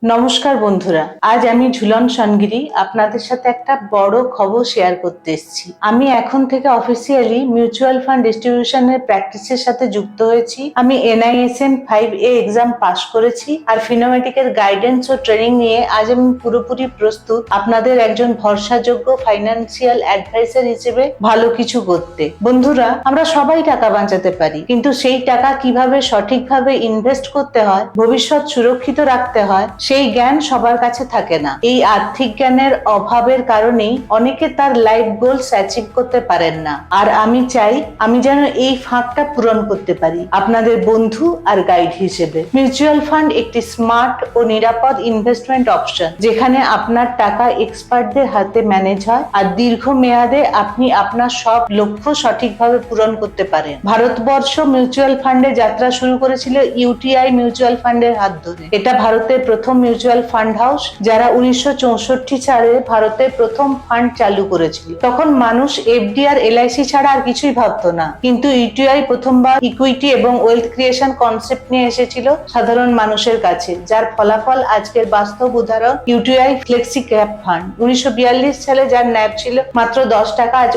নমস্কার বন্ধুরা, আজ আমি ঝুলন সনগিরি আপনাদের সাথে একটা বড় খবর শেয়ার করতে এসেছি। আমি এখন থেকে অফিসিয়ালি মিউচুয়াল ফান্ড ডিস্ট্রিবিউশনের প্র্যাকটিসের সাথে যুক্ত হয়েছি। আমি NISM 5A এক্সাম পাশ করেছি আর ফিনোমেটিকের গাইডেন্স ও ট্রেনিং নিয়ে আজ আমি পুরোপুরি প্রস্তুত আপনাদের একজন ভরসাযোগ্য ফাইন্যান্সিয়াল অ্যাডভাইসার হিসেবে ভালো কিছু করতে। বন্ধুরা, আমরা সবাই টাকা বাঁচাতে পারি, কিন্তু সেই টাকা কিভাবে সঠিকভাবে ইনভেস্ট করতে হয়, ভবিষ্যৎ সুরক্ষিত রাখতে হয়, সেই জ্ঞান সবার কাছে থাকে না। এই আর্থিক জ্ঞানের অভাবের কারণেই অনেকে তার লাইফ গোলস অ্যাচিভ করতে পারেন না। আর আমি চাই আমি যেন এই ফাঁকটা পূরণ করতে পারি আপনাদের বন্ধু আর গাইড হিসেবে। মিউচুয়াল ফান্ড একটি স্মার্ট ও নিরাপদ ইনভেস্টমেন্ট অপশন, যেখানে আপনার টাকা এক্সপার্টদের হাতে ম্যানেজ হয় আর দীর্ঘ মেয়াদে আপনি আপনার সব লক্ষ্য সঠিকভাবে পূরণ করতে পারেন। ভারতবর্ষ মিউচুয়াল ফান্ডে যাত্রা শুরু করেছিল UTI মিউচুয়াল ফান্ডের হাত ধরে। এটা ভারতের প্রথম মিউচুয়াল ফান্ড হাউস, যারা 1964 সালে ভারতের প্রথম ফান্ড চালু করেছিল। তখন মানুষ FD আর LIC ছাড়া আর কিছুই ভাবতো না, কিন্তু UTI প্রথমবার ইকুইটি এবং ওয়েলথ ক্রিয়েশন কনসেপ্ট নিয়ে এসেছিল সাধারণ মানুষের কাছে, যার ফলাফল আজকের বাস্তব উদাহরণ UTI ফ্লেক্সি ক্যাপ ফান্ড। 1942 সালে যার ন্যাব ছিল মাত্র 10 টাকা, আজ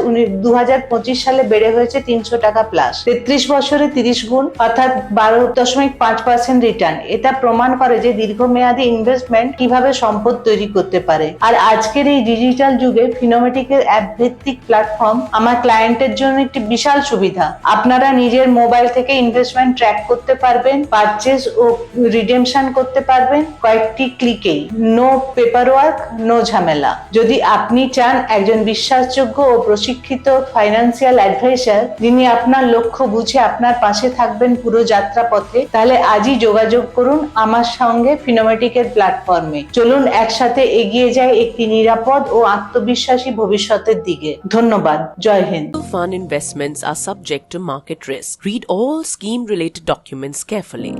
2025 সালে বেড়ে হয়েছে 300 টাকা প্লাস। 33 বছরে 30 গুণ, অর্থাৎ 12.5% রিটার্ন। এটা প্রমাণ করে যে দীর্ঘমেয়াদী ইনভেস্টমেন্ট কিভাবে সম্পদ তৈরি করতে পারে। আর আজকের এই ডিজিটাল যুগে ফিনোমেটিকের অ্যাপ ভিত্তিক প্ল্যাটফর্ম আমার ক্লায়েন্টের জন্য একটি বিশাল সুবিধা। আপনারা নিজের মোবাইল থেকে ইনভেস্টমেন্ট ট্র্যাক করতে পারবেন, পারচেজ ও রিডেমশন করতে পারবেন কয়েকটি ক্লিকেই। নো পেপার ওয়ার্ক, নো ঝামেলা। যদি আপনি চান একজন বিশ্বাসযোগ্য ও প্রশিক্ষিত ফাইন্যান্সিয়াল অ্যাডভাইসার যিনি আপনার লক্ষ্য বুঝে আপনার পাশে থাকবেন পুরো যাত্রা পথে, তাহলে আজই যোগাযোগ করুন আমার সঙ্গে ফিনোমেটিকের প্ল্যাটফর্মে। চলুন একসাথে এগিয়ে যাই একটি নিরাপদ ও আত্মবিশ্বাসী ভবিষ্যতের দিকে। ধন্যবাদ। জয় Hind. Fund investments are subject to market risk. Read all scheme-related documents carefully.